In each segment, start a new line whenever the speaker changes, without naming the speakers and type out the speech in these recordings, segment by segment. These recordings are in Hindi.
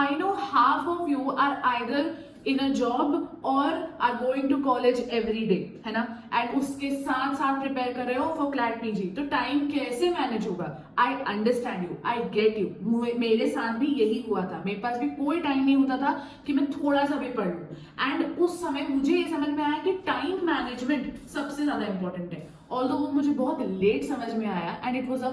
I know half of you are either in a job or are going to college every day, है ना, एंड उसके साथ साथ प्रिपेयर कर रहे हो फॉर क्लैट पीजी, तो टाइम कैसे मैनेज होगा? I understand you, I get you, मेरे साथ भी यही हुआ था, मेरे पास भी कोई टाइम नहीं होता था कि मैं थोड़ा सा भी पढ़ लूं, एंड उस समय मुझे ये समझ में आया कि टाइम मैनेजमेंट सबसे ज्यादा इंपॉर्टेंट है, ऑल्दो वो मुझे बहुत लेट समझ में आया and it was a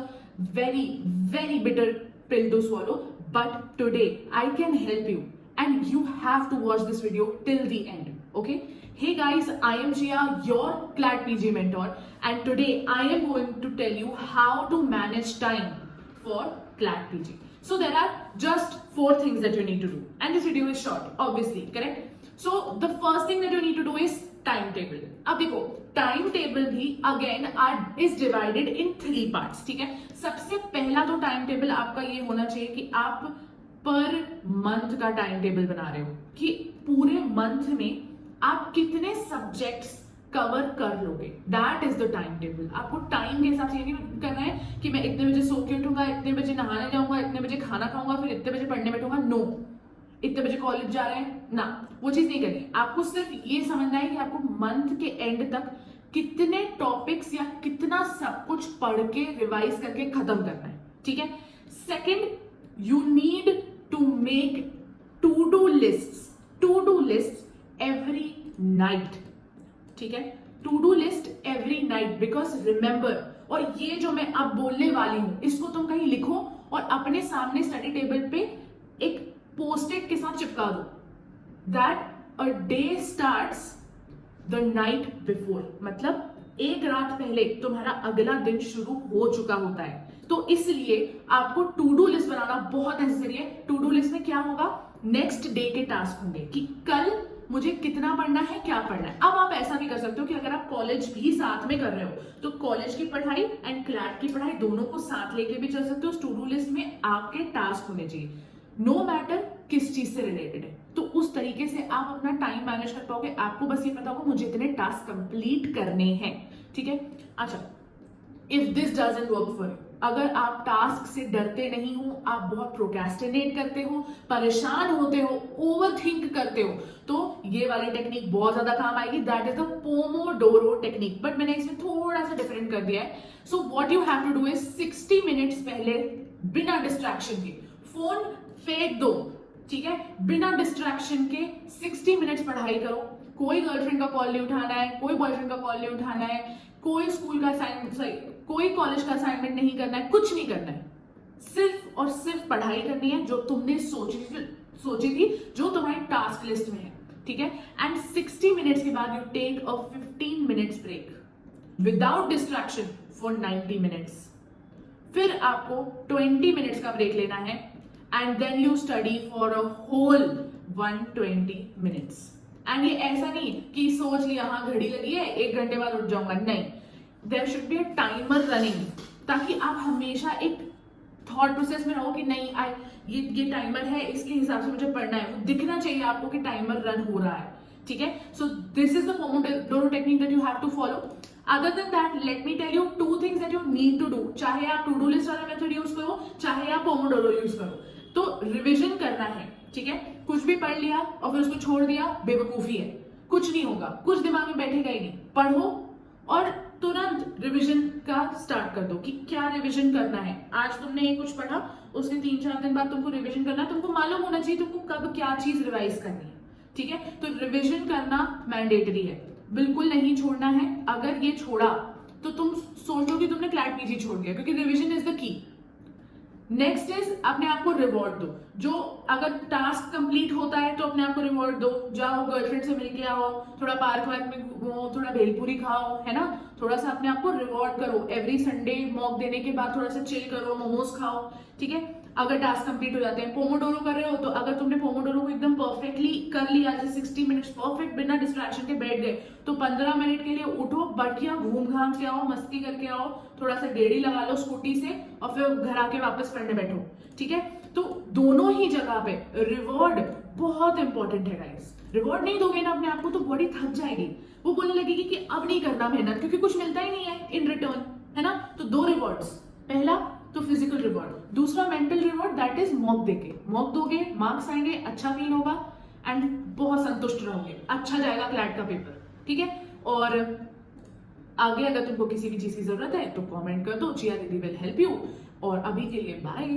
very very bitter pill to swallow, but today I can help you and you have to watch this video till the end. Okay, hey guys, I am Jia, your CLAT PG mentor, and today I am going to tell you how to manage time for CLAT PG. So there are just 4 things that you need to do, and this video is short, obviously, correct? So the first thing that you need to do is time table. अब देखो, टाइम टेबल भी again is divided in 3 parts. ठीक है, सबसे पहला तो टाइम टेबल आपका ये होना चाहिए कि आप पर मंथ का टाइम टेबल बना रहे हो कि पूरे मंथ में आप कितने सब्जेक्ट्स कवर कर लोगे. That is the time table. आपको टाइम के हिसाब से ये नहीं करना है कि मैं इतने बजे सो के उठूंगा, इतने बजे नहाने जाऊंगा, इतने बजे खाना खाऊंगा, फिर इतने बजे पढ़ने बैठूंगा. नो, इतने बजे कॉलेज जा रहे हैं ना, वो चीज नहीं करनी. आपको सिर्फ ये समझना है कि आपको मंथ के एंड तक कितने टॉपिक्स या कितना सब कुछ पढ़ के रिवाइज करके खत्म करना है. ठीक है. Second, you need to make to do list every night. ठीक है, to do list every night, because remember, और ये जो मैं अब बोलने वाली हूं इसको तुम कहीं लिखो और अपने सामने स्टडी टेबल पे एक पोस्टेड के साथ चिपका दो. That a day starts the night before, मतलब एक रात पहले तुम्हारा अगला दिन शुरू हो चुका होता है. तो इसलिए आपको टू डू लिस्ट बनाना बहुत नेसेसरी है. टू डू लिस्ट में क्या होगा, नेक्स्ट डे के टास्क होंगे कि कल मुझे कितना पढ़ना है, क्या पढ़ना है. अब आप ऐसा भी कर सकते हो कि अगर आप कॉलेज भी साथ में कर रहे हो तो कॉलेज की पढ़ाई एंड क्लैट की पढ़ाई दोनों को साथ लेके भी चल सकते हो. टू डू लिस्ट में आपके टास्क होने चाहिए, नो मैटर किस चीज से रिलेटेड है. तो उस तरीके से आप अपना टाइम मैनेज कर पाओगे. आपको बस ये पता होगा मुझे इतने टास्क कंप्लीट करने हैं. ठीक है. अच्छा, if this doesn't work for you, अगर आप टास्क से डरते नहीं हो, आप बहुत प्रोक्रेस्टिनेट करते हो, परेशान होते हो, ओवर थिंक करते हो, तो ये वाली टेक्निक बहुत ज्यादा काम आएगी. That is the pomodoro technique, but मैंने इसमें थोड़ा सा डिफरेंट कर दिया है. So what you have to do is 60 minutes पहले बिना डिस्ट्रैक्शन के फोन फेंक दो. ठीक है, बिना डिस्ट्रैक्शन के 60 मिनट्स पढ़ाई करो. कोई गर्लफ्रेंड का कॉल नहीं उठाना है, कोई बॉयफ्रेंड का कॉल नहीं उठाना है, कोई स्कूल का असाइनमेंट, कोई कॉलेज का असाइनमेंट नहीं करना है, कुछ नहीं करना है. सिर्फ और सिर्फ पढ़ाई करनी है जो तुमने सोची थी, जो तुम्हारी टास्क लिस्ट में है. ठीक है. एंड 60 मिनट्स के बाद you take a 15 minutes break without distraction for 90 minutes. फिर आपको 20 मिनट्स का ब्रेक लेना है and then you study for a whole 120 minutes. and ये ऐसा नहीं कि सोच लिया हाँ घड़ी लगी है 1 घंटे बाद उठ जाऊंगा, नहीं. there should be a timer running, ताकि आप हमेशा एक थॉट प्रोसेस में रहो कि नहीं ये टाइमर है, इसके हिसाब से मुझे पढ़ना है. वो दिखना चाहिए आपको कि टाइमर रन हो रहा है. ठीक है. So this is the pomodoro technique that you have to follow. Other than that, let me tell you 2 things that you need to do. चाहे आप टू डू लिस्ट वाला मेथड यूज करो, चाहे आप पोमोडोरो यूज करो, तो रिवीजन करना है. ठीक है. कुछ भी पढ़ लिया और फिर उसको छोड़ दिया, बेवकूफी है. कुछ नहीं होगा, कुछ दिमाग में बैठेगा ही नहीं. पढ़ो और तुरंत रिवीजन का स्टार्ट कर दो कि क्या रिवीजन करना है. आज तुमने ये कुछ पढ़ा, उसके 3-4 दिन बाद तुमको रिवीजन करना है. तुमको मालूम होना चाहिए तुमको कब क्या चीज रिवाइज करनी है. ठीक है. तो रिवीजन करना मैंडेटरी है, बिल्कुल नहीं छोड़ना है. अगर ये छोड़ा तो तुम सोच लो कि तुमने क्लैट पीजी छोड़ दिया, क्योंकि revision is the key. Next is अपने आप को रिवॉर्ड दो. जो अगर टास्क कंप्लीट होता है तो अपने आप को रिवॉर्ड दो. जाओ गर्लफ्रेंड से मिलके आओ, थोड़ा पार्क वार्क में घूमो, थोड़ा भेलपुरी खाओ, है ना. थोड़ा सा अपने आप को रिवॉर्ड करो. एवरी संडे मॉक देने के बाद थोड़ा सा चिल करो, मोमोज खाओ. ठीक है. अगर टास्क कंप्लीट हो जाते हैं, पोमोडोरो कर रहे हो, तो अगर तुमने पोमोडोरो को एकदम परफेक्टली कर लिया, जैसे 60 मिनट्स परफेक्ट बिना डिस्ट्रैक्शन के बैठ गए, तो 15 मिनट के लिए उठो, बढ़िया घूम घाम के आओ, मस्ती करके आओ, थोड़ा सा गेड़ी लगा लो स्कूटी से, और फिर घर आके वापस पढ़ने बैठो. ठीक है. तो दोनों ही जगह पे रिवॉर्ड बहुत इंपॉर्टेंट है गाइस. रिवॉर्ड नहीं दोगे ना अपने आप को तो बॉडी थक जाएगी. वो बोलने लगेगी कि अब नहीं करना मेहनत, क्योंकि कुछ मिलता ही नहीं है इन रिटर्न, है ना. तो 2 रिवॉर्ड्स. पहला, तो फिजिकल रिवॉर्ड। दूसरा mental reward, that is mock देके, मॉक दोगे, मार्क्स आएंगे, अच्छा फील होगा एंड बहुत संतुष्ट रहोगे, अच्छा जाएगा क्लैट का पेपर, ठीक है। और आगे अगर तुमको किसी भी चीज की जरूरत है तो कमेंट कर दो, चिया दीदी विल हेल्प यू। और अभी के लिए बाय।